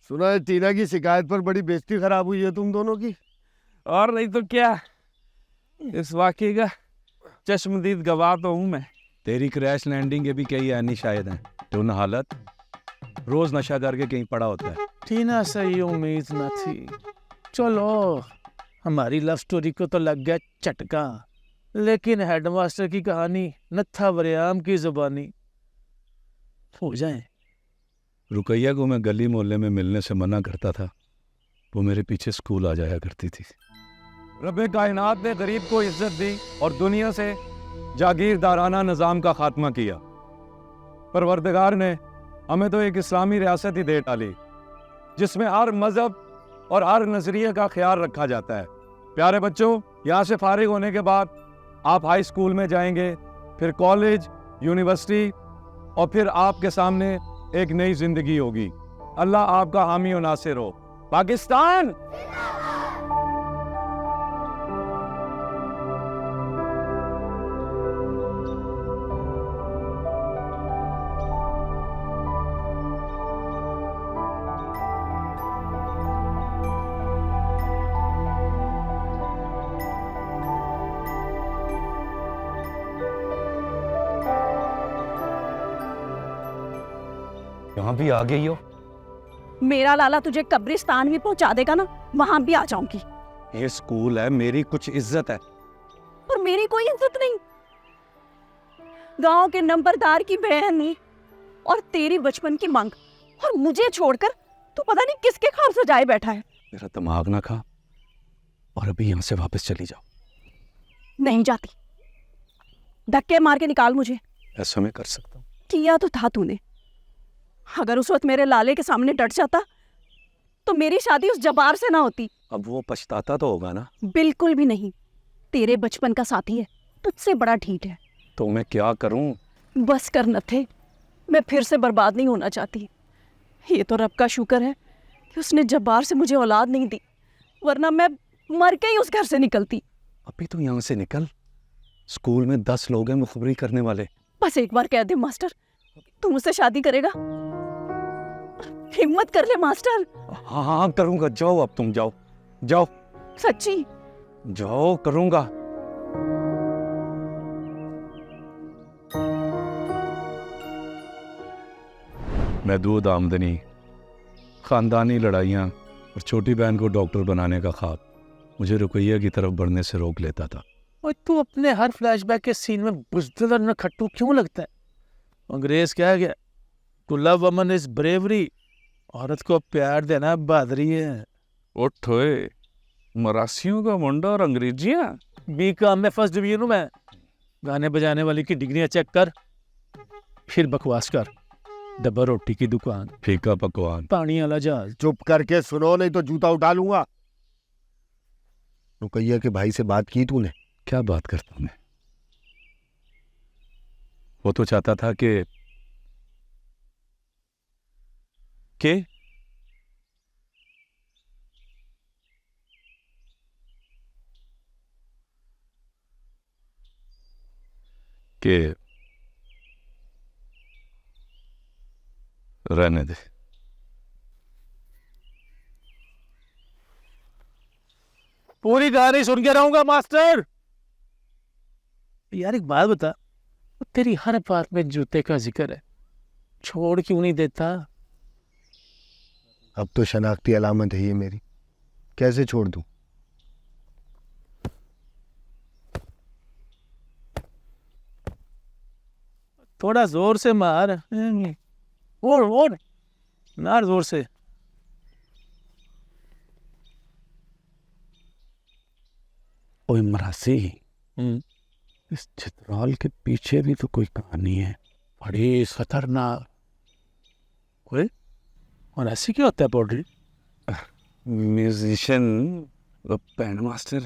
सुना है टीना की शिकायत पर बड़ी बेइज्जती खराब हुई है तुम दोनों की। और नहीं तो क्या, इस वाकये का चश्मदीद गवाह तो हूं मैं। तेरी क्रैश लैंडिंग के भी कई ऐनी शायद हैं। टुन हालत रोज नशा करके कहीं पड़ा होता है। टीना से ये उम्मीद न थी। चलो हमारी लव स्टोरी को तो लग गया चटका, लेकिन हेडमास्टर की कहानी नत्था वरियाम की जुबानी हो जाए। रुकैया को मैं गली मोहल्ले में मिलने से मना करता था, वो मेरे पीछे स्कूल आ जाया करती थी। रब्बे कायनात ने गरीब को इज्जत दी और दुनिया से जागीरदाराना निज़ाम का खात्मा किया। परवरदिगार ने हमें तो एक इस्लामी रियासत ही दे डाली जिसमें हर मजहब और हर नजरिए का ख्याल रखा जाता है। प्यारे बच्चों, यहाँ से फारिग होने के बाद आप हाई स्कूल में जाएंगे, फिर कॉलेज, यूनिवर्सिटी और फिर आपके सामने एक नई जिंदगी होगी। अल्लाह आपका हामी और नासिर हो। पाकिस्तान यहाँ भी आ गई हो। मेरा लाला तुझे कब्रिस्तान भी पहुंचा देगा ना, वहां भी आ जाऊंगी। ये स्कूल है, मेरी कुछ इज्जत है। और मेरी कोई इज्जत नहीं। गांव के नंबरदार की बहन नहीं और तेरी बचपन की मांग, और मुझे छोड़कर तू पता नहीं किसके ख्वाब सजाए बैठा है। मेरा दिमाग ना खा और अभी यहाँ से वापस चली जाओ। नहीं जाती, धक्के मार के निकाल मुझे। ऐसा मैं कर सकता हूँ। किया तो था तूने। अगर उस वक्त मेरे लाले के सामने डट जाता तो मेरी शादी उस जबार से ना होती। अब वो पछताता तो होगा ना। बिल्कुल भी नहीं। तेरे बचपन का साथी है, तुझसे बड़ा ठीक है। तो मैं क्या करूं? बस कर नथे, मैं फिर से बर्बाद नहीं होना चाहती। ये तो रब का शुक्र है कि उसने जब्बार से मुझे औलाद नहीं दी, वरना मैं मर के ही उस घर से निकलती। अभी तो यहाँ से निकल। स्कूल में 10 लोग हैं मुखबरी करने वाले। बस एक बार कह दे मास्टर, तू मुझसे शादी करेगा। हिम्मत कर ले मास्टर। हाँ हाँ करूंगा। जाओ, अब तुम जाओ जाओ। सच्ची? जाओ, करूंगा। महदूद आमदनी, खानदानी लड़ाइयाँ और छोटी बहन को डॉक्टर बनाने का ख्वाब मुझे रुकैया की तरफ बढ़ने से रोक लेता था। और तू अपने हर फ्लैशबैक के सीन में बुज़दिल और नखट्टू क्यों लगता है? अंग्रेज कह गया, टू लव वमन इज ब्रेवरी। औरत को प्यार देना बहादुरी है। उठोए, मरासियों का मुंडा और अंग्रेजियां। बीकॉम में फर्स्ट डिवीजन हूं मैं। गाने बजाने वाली की डिग्रियां चेक कर, फिर बकवास कर। डब्बा रोटी की दुकान, फीका पकवान, पानी वाला जहाज। चुप करके सुनो, नहीं तो जूता उठा लूंगा। रुकैया के भाई से बात की तूने? क्या बात करता हूं मैं? वो तो चाहता था कि रहने दे। पूरी कहानी सुन के रहूंगा मास्टर। यार एक बात बता, तेरी हर बात में जूते का जिक्र है, छोड़ क्यों नहीं देता? अब तो शनाख्ती अलामत है ये मेरी, कैसे छोड़ दूं? थोड़ा जोर से मार। और मार जोर से। ओए मरासी, इस चित्राल के पीछे भी तो कोई कहानी है। बड़ी खतरनाक। कोई और ऐसी क्या होता है पोट्री? Musician, band master.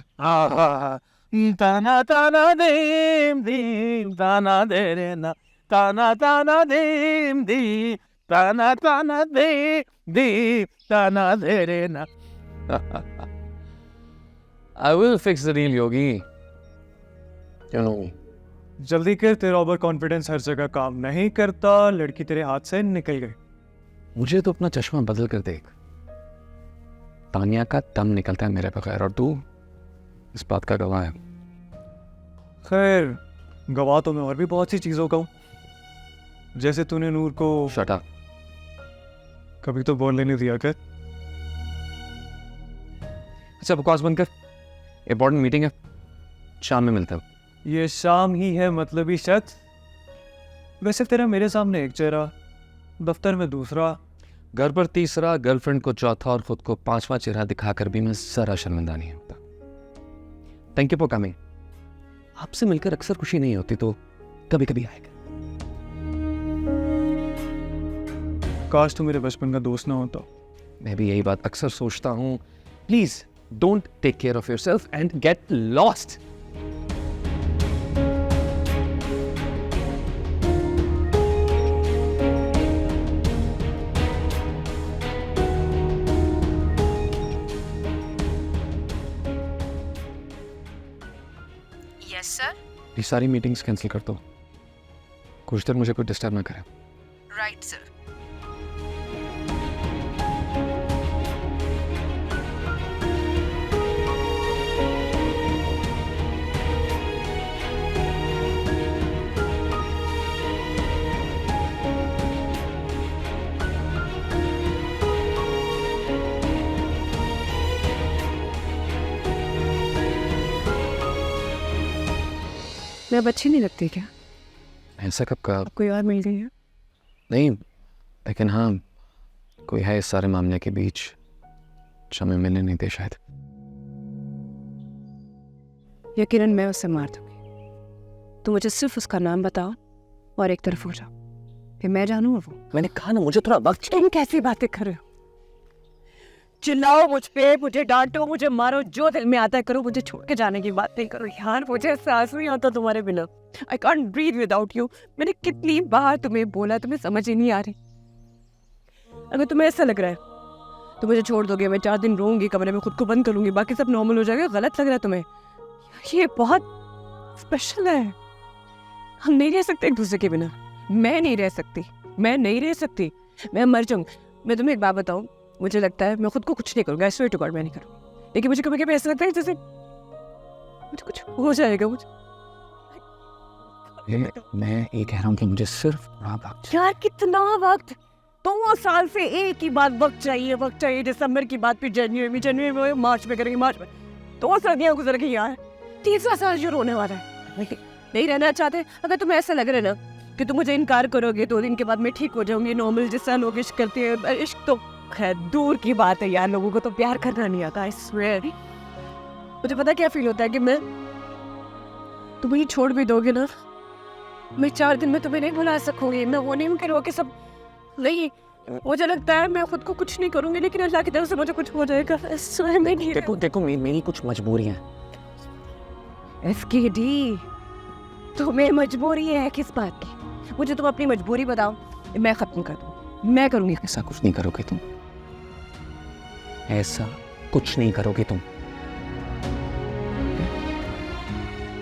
ताना ताना देम दीम ताना दे रे ना, ताना ताना देम दी, ताना ताना दे दी, ताना दे रे ना। I will fix the deal, योगी। जल्दी कर, तेरा ओवर कॉन्फिडेंस हर जगह काम नहीं करता। लड़की तेरे हाथ से निकल गई। मुझे तो अपना चश्मा बदल कर देख। तानिया का दम निकलता है मेरे बगैर, और तू इस बात का गवाह है। खैर, गवाह तो मैं और भी बहुत सी चीज़ों का हूँ। जैसे तूने नूर को शट अप। कभी तो बोलने नहीं दिया कर। अच्छा बकवास बंद कर, इंपॉर्टेंट मीटिंग है, शाम में मिलता है। ये शाम ही है मतलबी शख्स। वैसे तेरा मेरे सामने एक चेहरा, दफ्तर में दूसरा, घर पर तीसरा, गर्लफ्रेंड को चौथा और खुद को पांचवा चेहरा दिखाकर भी मैं जरा शर्मिंदा नहीं होता। Thank you for coming. आपसे मिलकर अक्सर खुशी नहीं होती, तो कभी कभी आएगा। काश तू मेरे बचपन का दोस्त ना होता। मैं भी यही बात अक्सर सोचता हूँ। Please don't take care of yourself and get lost. Yes sir. ये सारी मीटिंग्स कैंसिल कर दो, कुछ देर मुझे कोई डिस्टर्ब ना करे। Right sir. मैं अब अच्छी नहीं लगती क्या? ऐसा कब कहा? कोई और मिल गई है? नहीं, लेकिन हाँ, कोई है इस सारे मामले के बीच जो हमें मिलने नहीं दे शायद। यकीनन मैं उसे मार दूंगी। तो मुझे सिर्फ उसका नाम बताओ और एक तरफ हो जाओ, फिर मैं जानूँ और वो। मैंने कहा ना, मुझे थोड़ा वक्त। तुम कैसी बातें कर रहे हो? चिल्लाओ मुझ पे, मुझे डांटो, मुझे मारो, जो दिल में आता है करो, मुझे छोड़ के जाने की बात नहीं करो यार। मुझे सांस नहीं आता तुम्हारे बिना। I can't breathe without you. मैंने कितनी बार तुम्हें बोला, तुम्हें समझ ही नहीं आ रही। अगर तुम्हें ऐसा लग रहा है तो मुझे छोड़ दोगे, मैं 4 दिन रोऊंगी, कमरे में खुद को बंद करूंगी, बाकी सब नॉर्मल हो जाएगा। गलत लग रहा है तुम्हें? ये बहुत स्पेशल है। हम नहीं रह सकते एक दूसरे के बिना। मैं नहीं रह सकती, मैं नहीं रह सकती, मैं मर जाऊंगी। मैं तुम्हें एक बात बताऊं, मुझे लगता है मैं खुद को कुछ नहीं करूंगा। आई स्वेयर टू गॉड मैं नहीं करूंगी, लेकिन मुझे कभी कभी ऐसा लगता है जैसे मुझे कुछ हो जाएगा। मुझे मैं ये कह रहा हूँ कि मुझे सिर्फ थोड़ा वक्त। यार कितना वक्त? 2 साल से एक ही बात, वक्त चाहिए, वक्त चाहिए। दिसंबर की बात फिर जनवरी में, मार्च में करेंगे, मार्च में। 2 सर्दियां गुजर गई यार, 3रा साल शुरू होने वाला है। नहीं रहना चाहते? अगर तुम्हें ऐसा लग रहा है ना कि तुम मुझे इनकार करोगे 2 दिन के बाद मैं ठीक हो जाऊंगी, नॉर्मल जिस तरह लोग इश्क करते हैं। इश्क तो खैर दूर की बात है यार, लोगों को तो प्यार करना नहीं आता। I swear. मुझे पता क्या फील होता है कि मैं तुम मुझे छोड़ भी दोगे ना, मैं 4 दिन में तुम्हें नहीं भुला सकूंगी। मैं वो नहीं करूँगी सब नहीं। मुझे लगता है मैं खुद को कुछ नहीं करूंगी, लेकिन अल्लाह की तरफ से मुझे कुछ हो जाएगा। मैं नहीं। देखो मेरी कुछ मजबूरियां। एफकेडी, तुम्हें मजबूरी है किस बात की? मुझे तुम अपनी मजबूरी बताओ, मैं खत्म कर दूँ। मैं करूंगी। ऐसा कुछ नहीं करोगे तुम, ऐसा कुछ नहीं करोगे तुम।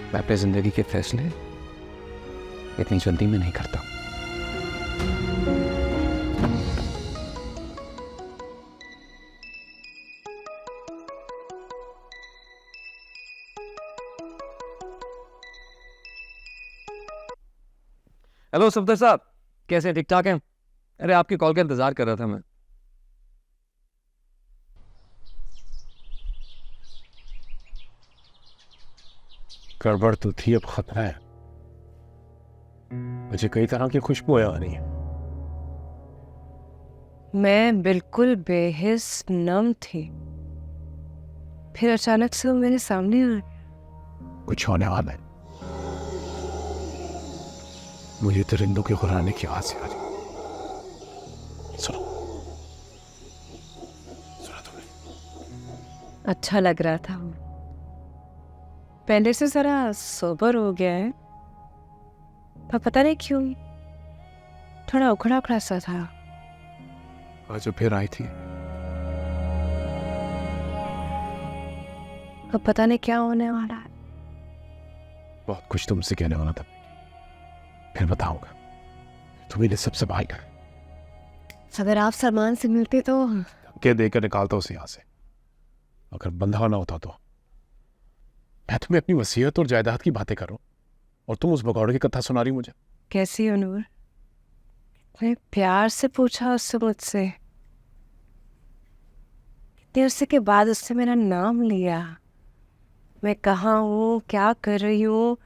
मैं अपनी जिंदगी के फैसले इतनी जल्दी में नहीं करता। हेलो सफदर साहब, कैसे हैं? ठीक ठाक हैं? अरे आपकी कॉल का इंतजार कर रहा था मैं। गड़बड़ तो थी, अब खतरा है। मुझे कई तरह की खुशबुएं आ रही हैं। मैं बिल्कुल बेहिस नम थी, फिर अचानक से वो मेरे सामने आ गया। कुछ होने वाला है। मुझे परिंदों के गुर्राने की आवाज आ रही। सुनो तुमने। अच्छा लग रहा था, पहले से जरा सोबर हो गया है, पर पता नहीं क्यों थोड़ा उखड़ा उखड़ा सा था। आज जो फिर आई थी, अब पता नहीं क्या होने वाला है। बहुत कुछ तुमसे कहने वाला था, फिर बताऊंगा। तुम्हें ने सबसे भाई का अगर आप सलमान से मिलते तो के देकर निकालता उसे यहाँ से। अगर बंधा होना होता तो मैं तुम्हें अपनी वसीयत और जायदाद की बातें कर रहा हूं और तुम उस भगौड़े की कथा सुना रही मुझे। कैसी हो नूर? इतने प्यार से पूछा उससे मुझसे, इतने अरसे के बाद उससे मेरा नाम लिया। मैं कहाँ हूँ, क्या कर रही हूँ,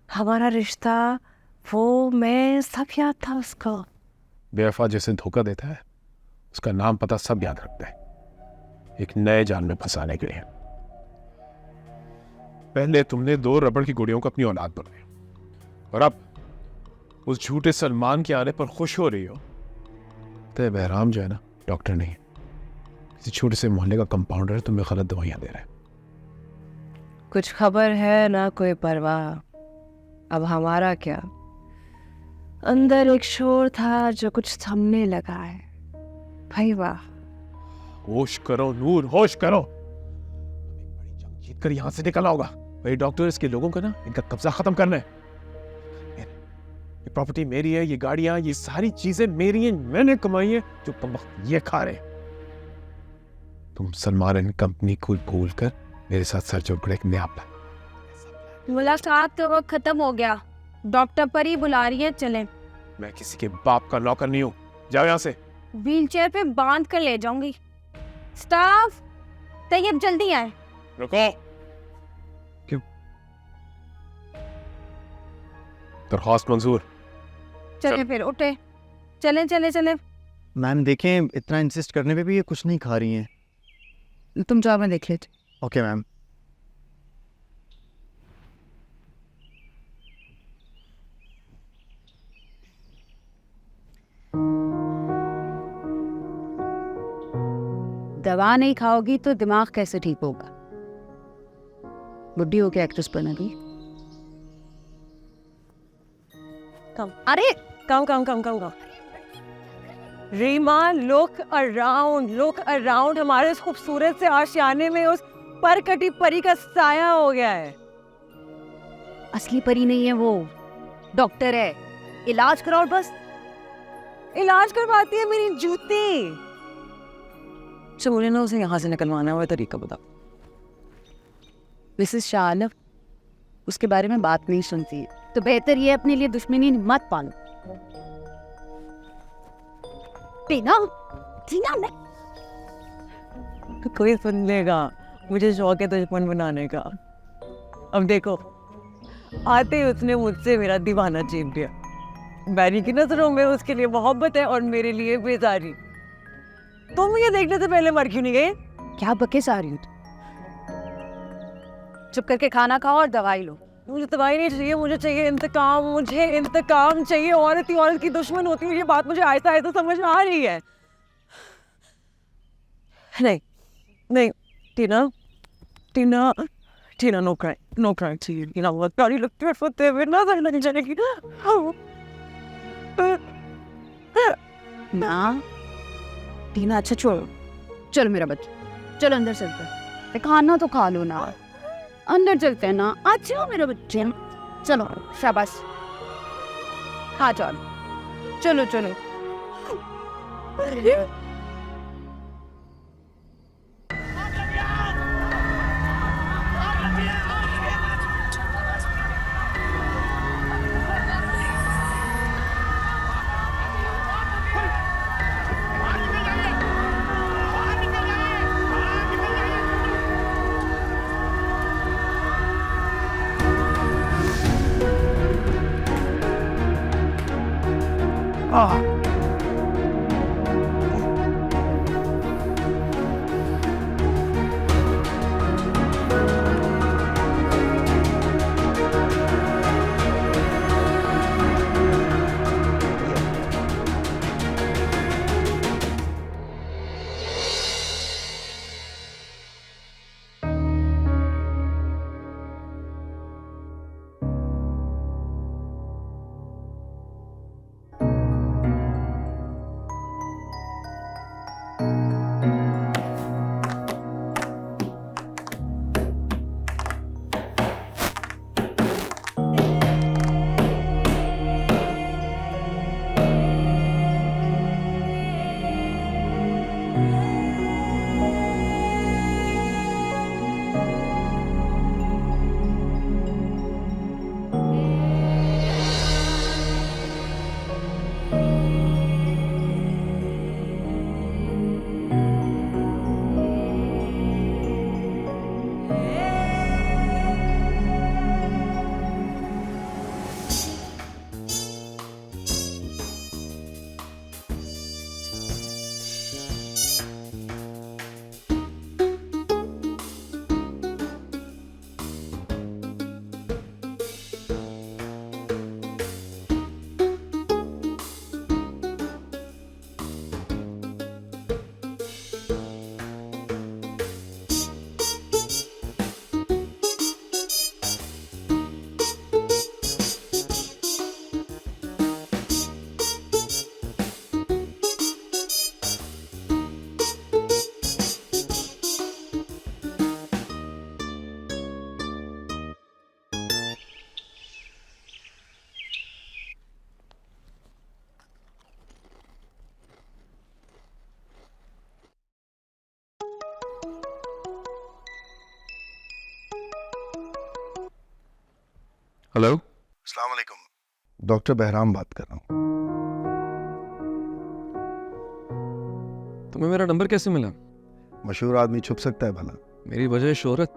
हमारा रिश्ता, वो मैं सब याद था उसको। बेवफा जैसे धोखा देता है उसका नाम पता सब याद रखता है, एक नए जाल में फंसाने के लिए। पहले तुमने 2 रबड़ की गुड़ियों को अपनी औलाद बनाया और अब उस झूठे सलमान के आने पर खुश हो रही हो। तो बहराम जो है ना, डॉक्टर नहीं, किसी छोटे से मोहल्ले का कंपाउंडर है, तुम्हें गलत दवाइयां दे रहा है। कुछ खबर है ना कोई परवाह। अब हमारा क्या, अंदर एक शोर था जो कुछ थमने लगा है। भाई वाह, होश करो नूर, होश करो। अब एक बड़ी जंग जीत कर यहां से निकलना होगा। भाई डॉक्टर, इसके लोगों का ना, इनका कब्जा खत्म करना है। ये प्रॉपर्टी मेरी है, ये गाड़ियां, ये सारी चीजें मेरी हैं, मैंने कमाई है, जो तुम वक्त ये खा रहे। तुम सलमान एंड कंपनी को भूल कर मेरे साथ सर जोड़ एक नया प्लान। मुलाकात का वक्त खत्म हो गया, डॉक्टर परी बुला रही है, चलें। मैं किसी के बाप का नौकर नहीं हूं, जाओ यहां से। व्हीलचेयर पे बांध कर ले जाऊंगी। स्टाफ तैयब जल्दी आए। रुको। क्यों? दरख्वास्त मंजूर। चले फिर, उठे, चले चले चले। मैम देखें, इतना इंसिस्ट करने पे भी ये कुछ नहीं खा रही हैं। तुम जाओ, मैं देख लेती। Okay ma'am. दवा नहीं खाओगी तो दिमाग कैसे ठीक होगा? बुढ़ी होके एक्ट्रेस बनेगी। कम अरे come come come come come. Reema, look around. हमारे इस खूबसूरत से आशियाने में उस परकटी परी का साया हो गया है। असली परी नहीं है वो, डॉक्टर है। इलाज कराओ बस। इलाज करवाती है मेरी जूती। मुझे ना उसे यहाँ से निकलवाना हुआ तरीका बताओ। मिसेस शाह आलम उसके बारे में बात नहीं सुनती है, तो बेहतर ये अपने लिए दुश्मनी मत पालो। टीना, टीना नहीं। कोई सुन लेगा, मुझे शौक है दुश्मन बनाने का। अब देखो, आते ही उसने मुझसे मेरा दीवाना छीन लिया। बैरी की नजरों में उसके लिए मोहब्बत है और मेरे लिए बेजारी। तुम ये देखने से पहले मर क्यों नहीं गए? क्या बकेस आ रही हो? चुप करके खाना खाओ और दवाई लो। मुझे दवाई नहीं चाहिए, मुझे चाहिए इंतकाम। मुझे इंतकाम चाहिए। औरत ही औरत की दुश्मन होती है, ये बात मुझे आहिस्ता आहिस्ता समझ आ रही है। नहीं नहीं टीना, टीना, टीना, नो क्राइंग चाहिए। टीना बहुत प्यारी लगती है, फतेह में नजर लग जाएगी। ना टीना, अच्छा छोड़ो, चलो मेरा बच्चा, चलो अंदर चलते हैं। खाना तो खा लो ना, अंदर चलते हैं ना। अच्छा मेरा बच्चा, चलो शाबाश। हाँ चलो चलो चलो। हेलो, अस्सलाम वालेकुम, डॉक्टर बहराम बात कर रहा हूँ। तुम्हें मेरा नंबर कैसे मिला? मशहूर आदमी छुप सकता है भला? मेरी वजह शोहरत।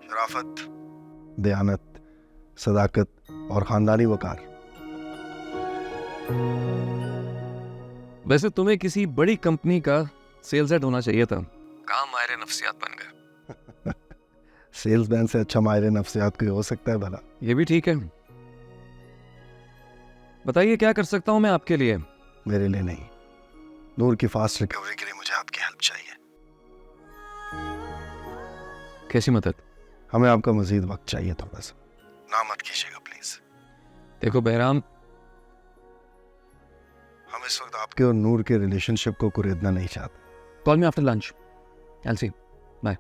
शराफत, दयानत, सदाकत और खानदानी वकार। वैसे तुम्हें किसी बड़ी कंपनी का सेल्स हेड होना चाहिए था। काम मायरे नफ्सियात बन गए। सेल्समैन से अच्छा मायरे नफ्सियात कोई हो सकता है भला? ये भी ठीक है। बताइए क्या कर सकता हूं मैं आपके लिए? मेरे लिए नहीं, नूर की फास्ट रिकवरी के लिए मुझे आपकी हेल्प चाहिए। कैसी मदद? हमें आपका मजीद वक्त चाहिए थोड़ा सा। ना मत कीजिएगा प्लीज। देखो बहराम, हम इस वक्त आपके और नूर के रिलेशनशिप को कुरेदना नहीं चाहते। Call me after lunch. I'll see you. Bye.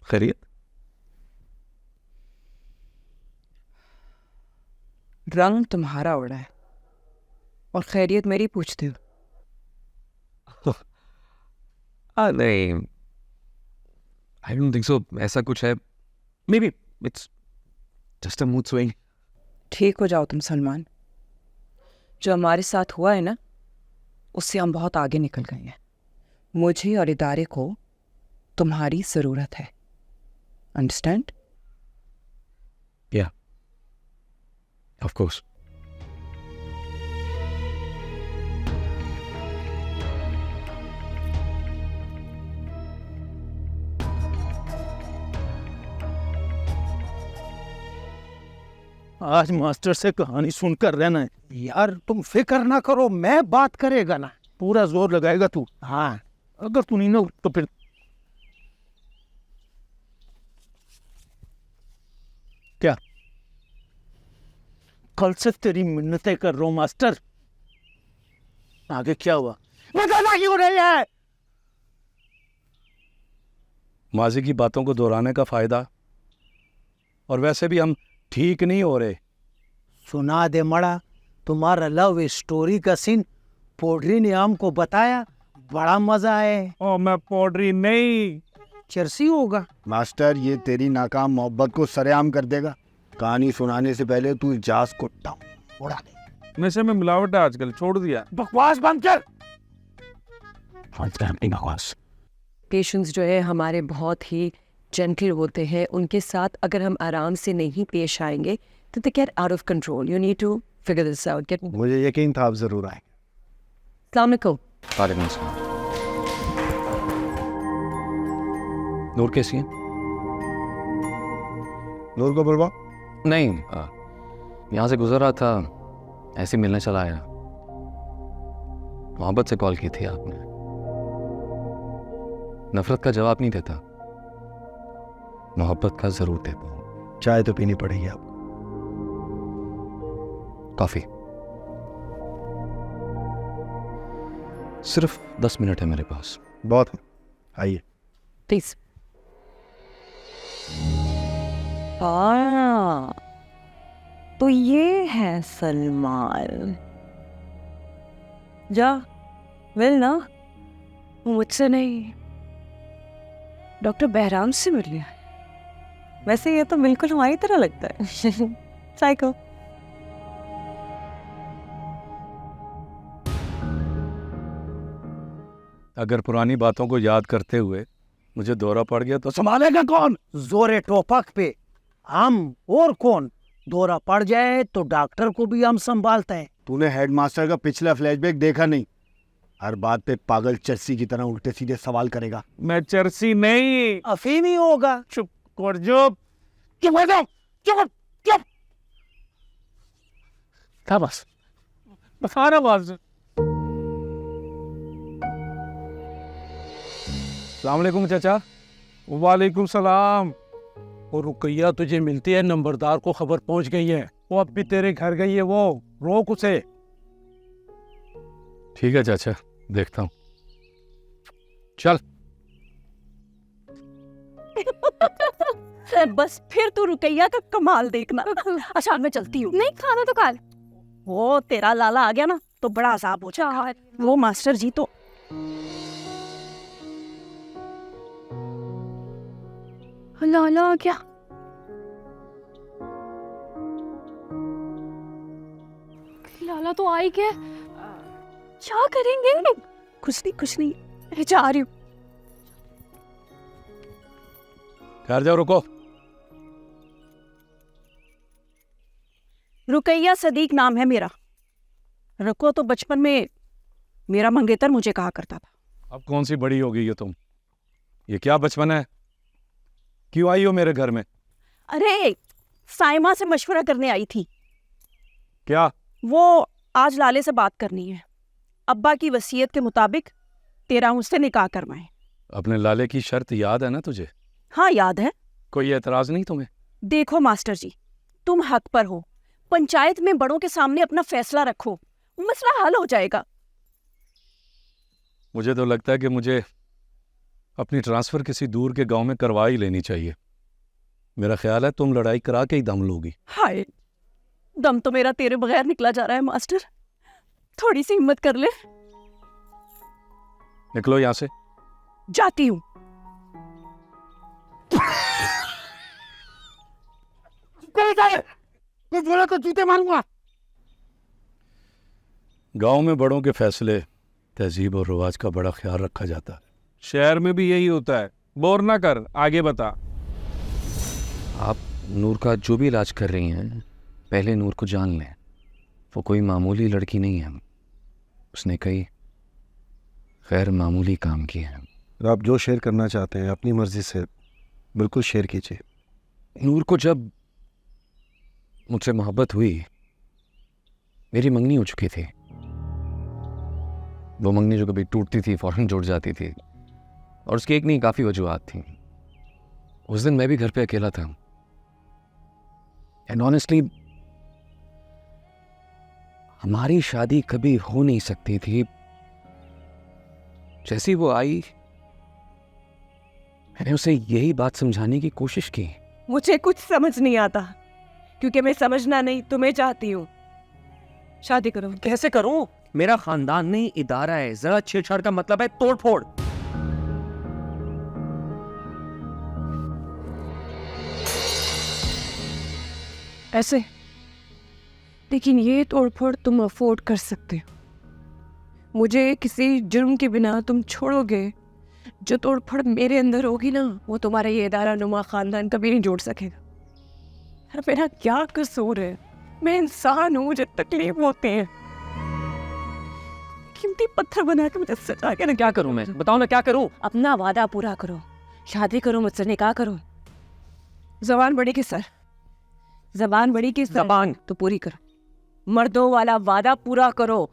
खैरियत? रंग तुम्हारा उड़ा है और खैरियत मेरी पूछते हो। नहीं, आई डोंट थिंक सो। ऐसा कुछ है। May be it's just a mood swing. ठीक हो जाओ तुम सलमान। जो हमारे साथ हुआ है ना, उससे हम बहुत आगे निकल गए हैं। मुझे और इदारे को तुम्हारी ज़रूरत है। अंडरस्टैंड? या, ऑफ कोर्स। आज मास्टर से कहानी सुनकर रहना है। यार तुम फिक्र ना करो, मैं बात करेगा ना। पूरा जोर लगाएगा तू। हाँ, अगर तू नहीं ना तो फिर क्या? कल से तेरी मिन्नतें कर रहा हूं मास्टर। आगे क्या हुआ? बताना क्यों नहीं है? माजी की बातों को दोहराने का फायदा, और वैसे भी हम ठीक नहीं हो रहे। सुना दे मड़ा, तुम्हारा लव स्टोरी का सीन पोड्री ने हमको बताया, बड़ा मजा है। ओ मैं पोड्री नहीं, चर्सी होगा। मास्टर, ये तेरी नाकाम मोहब्बत को सरेआम कर देगा। कहानी सुनाने से पहले तू इजाज को टाउन उड़ा दे। नशे में मिलावट है आजकल, छोड़ दिया। बकवास बंद कर। पेशेंट्स जो है हमारे बहुत ही जेंटल होते हैं। उनके साथ अगर हम आराम से नहीं पेश आएंगे तो they get out of control. You need to figure this out. Get. मुझे यकीन था आप जरूर आएंगे। अस्सलाम वालेकुम। वालेकुम अस्सलाम। नूर कैसी है? नूर को बुलवा। नहीं, यहाँ से गुजर रहा था, ऐसे मिलने चला आया। मोहब्बत से कॉल की थी आपने। नफरत का जवाब नहीं देता, मोहब्बत का जरूर देता हूँ। चाय तो पीनी पड़ेगी आपको। कॉफी। सिर्फ 10 मिनट है मेरे पास। बहुत है, आइए। प्लीज। हाँ, तो ये है सलमान। जा मिल ना, मुझसे नहीं, डॉक्टर बहराम से मिल लिया। वैसे ये तो बिल्कुल हमारी तरह लगता है। साइको। अगर पुरानी बातों को याद करते हुए मुझे दौरा पड़ गया तो संभालेगा कौन? जोरे टोपक पे हम और कौन? दौरा पड़ जाए तो डॉक्टर को भी हम संभालते हैं। तूने हेडमास्टर का पिछला फ्लैशबैक देखा नहीं? हर बात पे पागल चर्सी की तरह उल्टे सीधे सवाल करेगा। मैं चर्सी नहीं। अफीम ही होगा। चुप कर जो। चुप हो जाओ, चुप चुप। था बस, बता रहा बात। अस्सलाम वालेकुम चाचा। वालेकुम सलाम। और रुकैया तुझे मिलती है, नंबरदार को खबर पहुंच गई है। वो अब भी तेरे घर गई है, वो रोक उसे। ठीक है चाचा, देखता हूँ। चल। बस फिर तू रुकैया का कमाल देखना। अच्छा मैं चलती हूँ। नहीं, खाना तो खा ले। वो तेरा लाला आ गया ना, तो बड़ा अजाब हो जाएगा। वो मास्टर जी तो लाला क्या लाला तो आई क्या करेंगे? कुछ नहीं मैं जा रही हूँ। ठहर जाओ, रुको। रुकैया सदीक नाम है मेरा। रको तो बचपन में मेरा मंगेतर मुझे कहा करता था। अब कौन सी बड़ी हो गई हो तुम? ये क्या बचपन है? क्यों आई हो मेरे घर में? अरे साइमा से मशवरा करने आई थी। क्या? वो आज लाले से बात करनी है। अब्बा की वसीयत के मुताबिक तेरा मुझसे निकाह करवाएं। अपने लाले की शर्त याद है ना तुझे? हाँ याद है। कोई एतराज नहीं तुम्हें? देखो मास्टर जी, तुम हक पर हो। पंचायत में बड़ों के सामने अपना फैसला रखो, मसला हल हो जाएगा। मुझे तो लगता है कि मुझे अपनी ट्रांसफर किसी दूर के गांव में करवा ही लेनी चाहिए। मेरा ख्याल है तुम लड़ाई करा के ही दम लोगी। हाय, दम तो मेरा तेरे बगैर निकला जा रहा है मास्टर। थोड़ी सी हिम्मत कर ले। निकलो यहां से। जाती हूँ। कुछ बोला तो जूते मारूंगा। गांव में बड़ों के फैसले, तहजीब और रिवाज का बड़ा ख्याल रखा जाता है। शहर में भी यही होता है। बोर ना कर, आगे बता। आप नूर का जो भी इलाज कर रही हैं, पहले नूर को जान लें। वो कोई मामूली लड़की नहीं है। उसने कई गैर मामूली काम किए हैं। आप जो शेयर करना चाहते हैं अपनी मर्जी से बिल्कुल शेयर कीजिए। नूर को जब मुझसे मोहब्बत हुई, मेरी मंगनी हो चुकी थी। वो मंगनी जो कभी टूटती थी फौरन जुड़ जाती थी, और उसकी एक नहीं काफ़ी वजूहात थी। उस दिन मैं भी घर पे अकेला था, एंड ऑनेस्टली हमारी शादी कभी हो नहीं सकती थी। जैसी वो आई, मैंने उसे यही बात समझाने की कोशिश की। मुझे कुछ समझ नहीं आता, क्योंकि मैं समझना नहीं तुम्हें चाहती हूँ। शादी करो। कैसे करूं? मेरा खानदान नहीं, इदारा है। जरा छेड़छाड़ का मतलब है तोड़ फोड़। ऐसे, लेकिन ये तोड़फोड़ तुम अफोर्ड कर सकते हो। मुझे किसी जुर्म के बिना तुम छोड़ोगे? जो तोड़फोड़ मेरे अंदर होगी ना, वो तुम्हारा ये इदारा नुमा खानदान कभी नहीं जोड़ सकेगा। यार मेरा क्या कसूर है? मैं इंसान हूँ, मुझे तकलीफ होती है। कीमती पत्थर बना के मुझे सजा के। क्या करूं मैं? बताओ ना क्या करूं? अपना वादा पूरा करो, शादी करो, मुझसे निकाह करो। जबान बड़ी की सर, जबान बड़ी की जबान तो पूरी करो। मर्दों वाला वादा पूरा करो।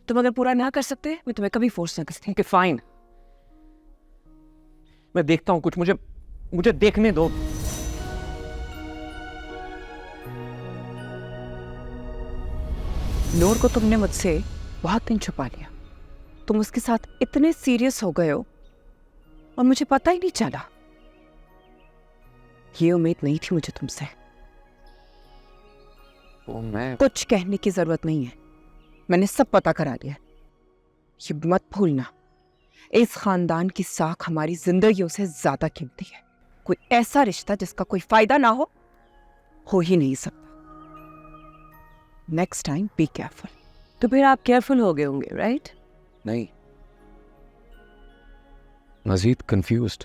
तुम अगर पूरा ना कर सकते, मैं तुम्हें कभी फोर्स ना कर सकती। कि फाइन, मैं देखता हूं कुछ। मुझे देखने दो। नूर को तुमने मुझसे बहुत दिन छुपा लिया। तुम उसके साथ इतने सीरियस हो गए हो और मुझे पता ही नहीं चला। ये उम्मीद नहीं थी मुझे तुमसे। तो मैं कुछ कहने की जरूरत नहीं है, मैंने सब पता करा लिया। ये मत भूलना, इस खानदान की साख हमारी जिंदगियों से ज्यादा कीमती है। कोई ऐसा रिश्ता जिसका कोई फायदा ना हो ही नहीं सकता। Next time be careful. तो फिर आप केयरफुल हो गए होंगे, राइट? नहीं, मजीद कंफ्यूज्ड।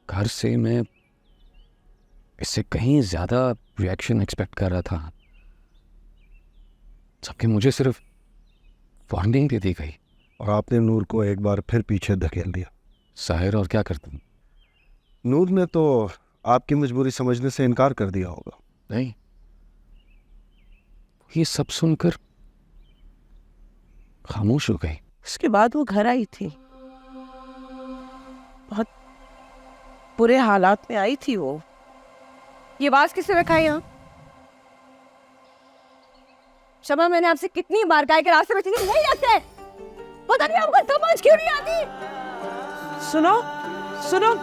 घर से मैं इससे कहीं ज्यादा रिएक्शन एक्सपेक्ट कर रहा था, जबकि मुझे सिर्फ वार्निंग दे दी गई और आपने नूर को एक बार फिर पीछे धकेल दिया। साहिर, और क्या करता? नूर ने तो आपकी मजबूरी समझने से इनकार कर दिया होगा। नहीं, ये सब सुनकर खामोश हो गई। उसके बाद वो घर आई थी, बहुत बुरे हालात में आई थी वो। ये आवाज किसने रखा है यहाँ? शमा, मैंने आपसे कितनी बार कहा कि रास्ते में चीजें नहीं रखते। पता नहीं आपको समझ क्यों नहीं आती। सुनो सुनो,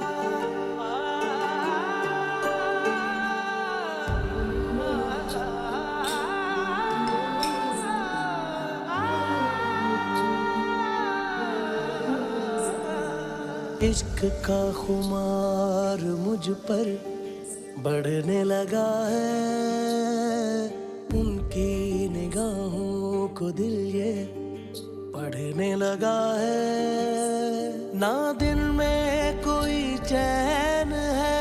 इश्क का खुमार मुझ पर बढ़ने लगा है, उनकी निगाहों को दिल ये पढ़ने लगा है। ना दिन में कोई चैन है,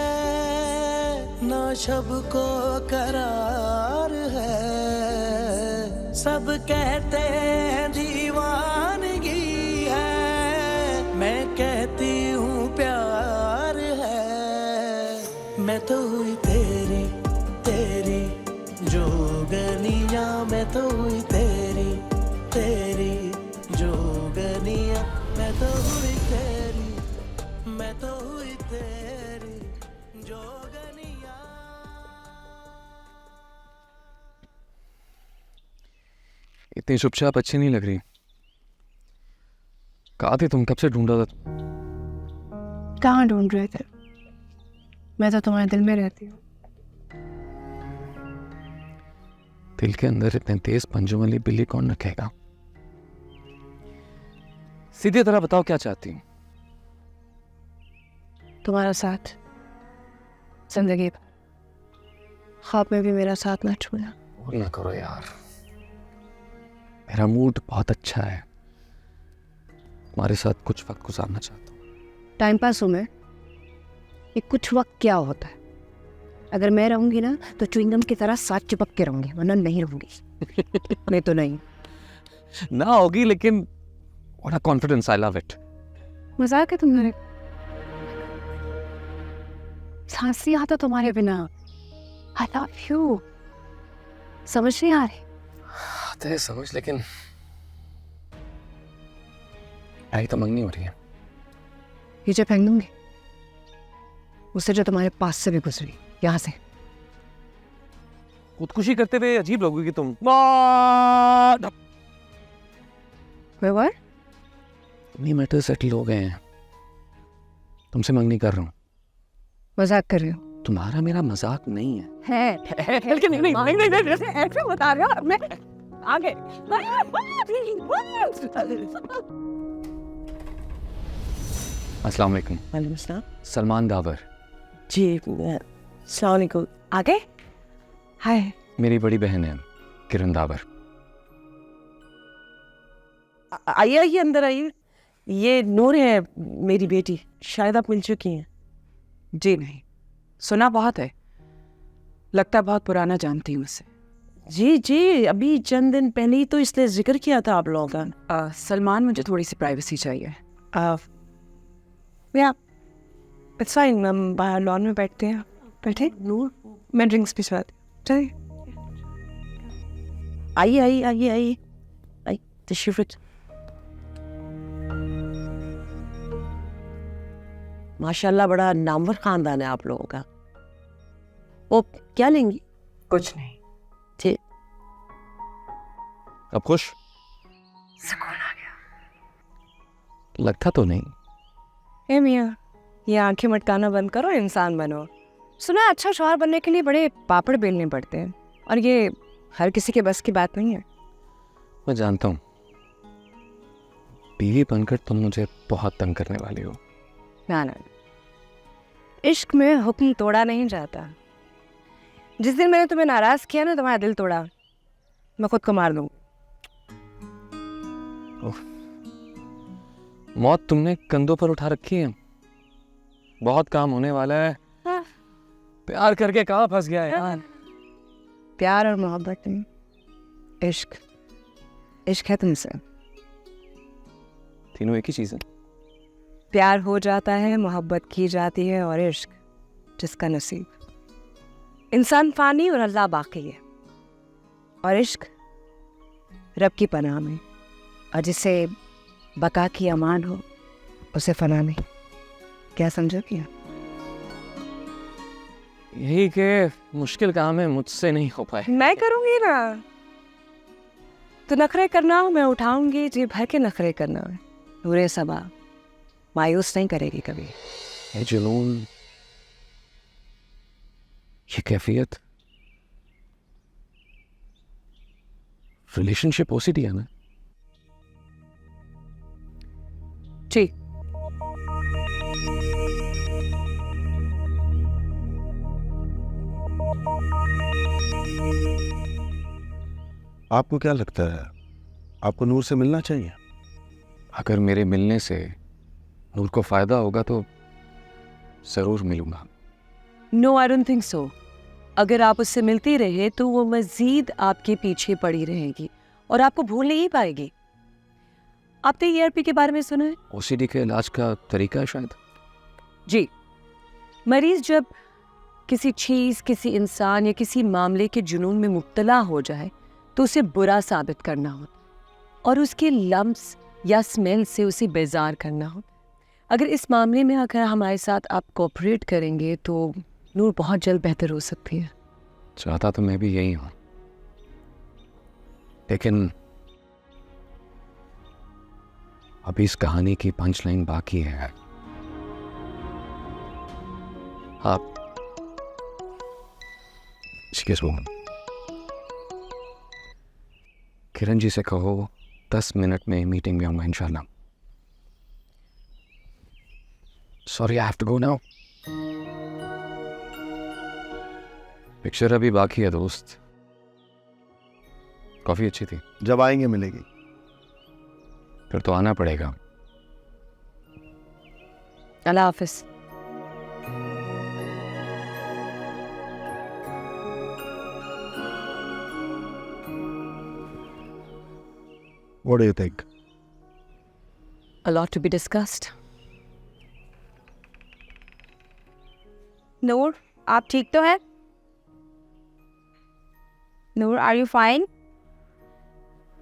ना शब को करार है। सब कहते हैं दीवानगी है, मैं कहती हूँ प्यार है। मैं तो हुई तेरी तेरी जोगनिया, मैं तो हुई तेरी तेरी जोगनिया, मैं तो हुई तेरी, मैं तो हुई तेरी जोगनिया। इतनी चुपचाप अच्छी नहीं लग रही। कहाँ थे तुम? कब से ढूंढ रहा था। कहाँ ढूंढ रहे थे? मैं तो तुम्हारे दिल में रहती हूँ। दिल के अंदर इतने तेज पंजों वाली बिल्ली कौन रखेगा? सीधी तरह बताओ क्या चाहती हूँ? तुम्हारा साथ जिंदगी भर, ख्वाब में भी मेरा साथ ना छोड़ना। बोल ना करो यार, मेरा मूड बहुत अच्छा है, तुम्हारे साथ कुछ वक्त गुजारना चाहता हूँ। टाइम पास हूँ मैं? ये कुछ वक्त क्या होता है? अगर मैं रहूंगी ना तो च्युइंगम की तरह साथ चिपक के रहूंगी, वरना नहीं रहूंगी। मैं तो नहीं। ना होगी, लेकिन what a confidence, I love it. मजाक है तुम्हारे? सांस नहीं आता तुम्हारे बिना। I love you. समझ नहीं आ रही? आते है समझ, लेकिन आई तो मंगनी हो रही है। ये जो फेंक दूंगी, उससे जो तुम्हारे पास से भी गुजरी, यहाँ से। खुदकुशी करते हुए अजीब लगोगी तुम। तुम्हें मैटर सेटल हो गए हैं, तुमसे मंगनी कर रहा हूँ। मजाक कर रहे हो? तुम्हारा मेरा मजाक नहीं है। लेकिन नहीं, ऐसे बता रहे हो। मैं आगे। अस्सलाम वालेकुम। वालेकुम सलाम। सलमान दावर। जी अस्सलाम वालेकुम। आगे। हाय। मेरी बड़ी बहन है किरण दावर। आइए आइए, अंदर आइए। ये नूर है, मेरी बेटी। शायद आप मिल चुकी हैं। जी नहीं, सुना बहुत है, लगता बहुत पुराना जानती हूँ उससे। जी जी, अभी चंद दिन पहले ही तो इसलिए जिक्र किया था आप लोगों का। सलमान, मुझे थोड़ी सी प्राइवेसी चाहिए। या इट्स फाइन, हम बाहर लॉन में बैठते हैं। बैठे नूर, मैं ड्रिंक्स भिजवा दी। चलिए आइए आइए आइए आइए आइए, तशरीफ। माशाल्लाह बड़ा नामवर खानदान है आप लोगों का। वो क्या लेंगी? कुछ नहीं। ठीक। अब खुश? सुकून आ गया। लगता तो नहीं। ए मियाँ, ये आंखें मटकाना बंद करो, इंसान बनो। सुना है अच्छा शौहर बनने के लिए बड़े पापड़ बेलने पड़ते हैं, और ये हर किसी के बस की बात नहीं है। मैं जानता हूँ, बीवी बनकर तुम मुझे बहुत तंग करने वाली हो। ना ना, इश्क में हुक्म तोड़ा नहीं जाता। जिस दिन मैंने तुम्हें नाराज किया ना, तुम्हारा दिल तोड़ा, मैं खुद को मार दूँ। मौत तुमने कंधों पर उठा रखी है, बहुत काम होने वाला है। हाँ। प्यार करके कहाँ फंस गया यार। प्यार और मोहब्बत नहीं, इश्क। इश्क है तुमसे। तीनों एक ही चीज है। प्यार हो जाता है, मोहब्बत की जाती है, और इश्क जिसका नसीब। इंसान फानी और अल्लाह बाकी है, और इश्क रब की पनाह में, और जिसे बका की अमान हो उसे फना नहीं। क्या समझो क्या? यही के मुश्किल काम है, मुझसे नहीं हो पाए। मैं करूंगी ना। तो नखरे करना हो, मैं उठाऊंगी जी भर के नखरे करना है। नूरे सबा मायूस नहीं करेगी कभी। ये जुनून, ये कैफियत, रिलेशनशिप ओसीडी है ना? ठीक। आपको क्या लगता है, आपको नूर से मिलना चाहिए? अगर मेरे मिलने से नूर को फायदा होगा तो जरूर मिलूंगा। No, I don't think so. अगर आप उससे मिलती रहे तो वो मजीद आपके पीछे पड़ी रहेगी और आपको भूल नहीं पाएगी। आपने ERP के बारे में सुना है? OCD के इलाज का तरीका है शायद। जी, मरीज जब किसी चीज, किसी इंसान या किसी मामले के जुनून में मुब्तला हो जाए तो उसे बुरा साबित करना होता और उसके लम्स या स्मेल से उसे बेजार करना होता। अगर इस मामले में अगर हमारे साथ आप कोऑपरेट करेंगे तो नूर बहुत जल्द बेहतर हो सकती है। चाहता तो मैं भी यही हूं, लेकिन अभी इस कहानी की पंच लाइन बाकी है। आप किरण जी से कहो 10 मिनट में मीटिंग में आऊंगा इंशाल्लाह। Sorry, I have to go now. Picture अभी बाकी है दोस्त। काफी अच्छी थी। जब आएंगे मिलेगी। फिर तो आना पड़ेगा। अल्लाह हाफिज। What do you think? A lot to be discussed. नूर, आप ठीक तो है? नूर, आर यू फाइन?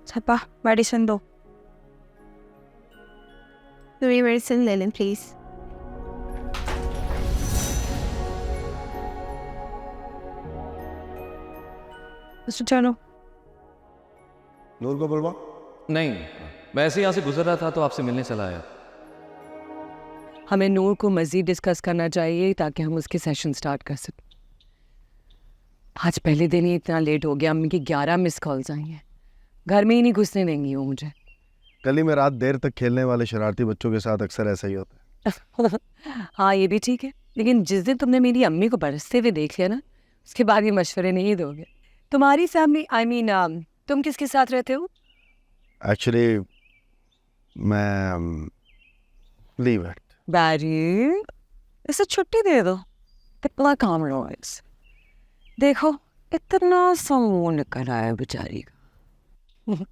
छपा, मेडिसिन दो। तो ये मेडिसिन ले लें प्लीज। मिस्टर चलो। नूर को बुलवा। नहीं, मैं ऐसे यहाँ से गुजर रहा था तो आपसे मिलने चला आया। हमें नूर को मजीद डिस्कस करना चाहिए ताकि हम उसके सेशन स्टार्ट कर सकें। आज पहले दिन ही इतना लेट हो गया, अम्मी की 11 मिस कॉल्स आई हैं। घर में ही नहीं घुसने देंगी वो मुझे। गली में रात देर तक खेलने वाले शरारती बच्चों के साथ अक्सर ऐसा ही होता है। हाँ, ये भी ठीक है, लेकिन जिस दिन तुमने मेरी अम्मी को बरसते हुए देख लिया ना, उसके बाद ये मशवरे नहीं दोगे। तुम्हारी फैमिली, आई मीन तुम किसके साथ रहते हो? एक्चुअली मैं लीव इट। बैरी, इसे छुट्टी दे दो। कितना काम रोज। देखो इतना समूह करा है बेचारी का।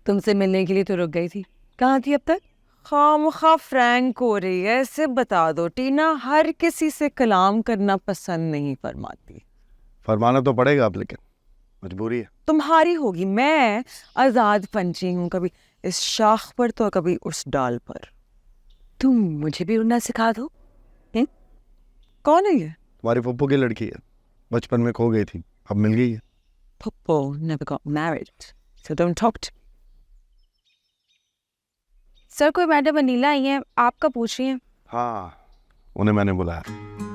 तुमसे मिलने के लिए तो रुक गई थी, कहाँ थी अब तक? खामखा फ्रैंक हो रही है। ऐसे बता दो टीना, हर किसी से कलाम करना पसंद नहीं फरमाती। फरमाना तो पड़ेगा आप, लेकिन मजबूरी है। तुम्हारी होगी, मैं आजाद पंछी हूँ, कभी इस शाख पर तो कभी उस डाल पर। तुम मुझे भी उड़ना सिखा दो। कौन है ये? तुम्हारी पप्पू की लड़की है, बचपन में खो गई थी, अब मिल गई है। Popo never got married, so don't talk to me. Sir, कोई मैडम अनीला आई है, आपका पूछ रही हैं। हाँ, उन्हें मैंने बुलाया।